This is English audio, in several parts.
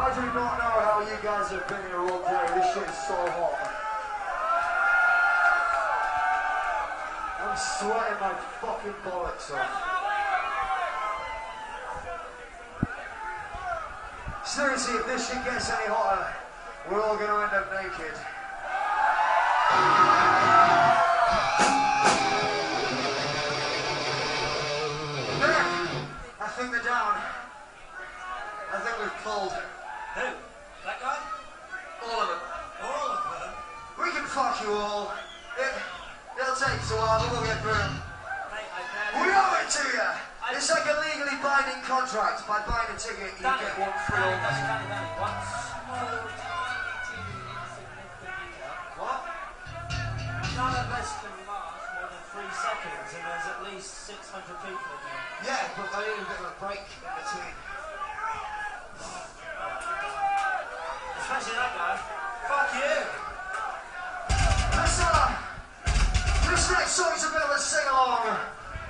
I do not know how you guys have been here all day. This shit is so hot. I'm sweating my fucking bollocks off. Seriously, if this shit gets any hotter, we're all gonna end up naked. I think they're down. I think we've pulled. Who? That guy? All of them. All of them? We can fuck you all. It'll take us a while, but we'll get through. Mate, I barely... We owe it to you! It's like a legally binding contract. By buying a ticket, you Danny, get one free. Danny, what small, tiny, insignificant detail? What? None of us can last more than 3 seconds, and there's at least 600 people in there. Yeah, but I need a bit of a break in between. Especially that guy. Fuck you! This next song's a bit of a sing-along.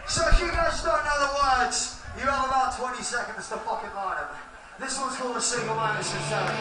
So if you guys don't know the words, you have about 20 seconds to fucking learn them. This one's called A Single Man is Sincerity.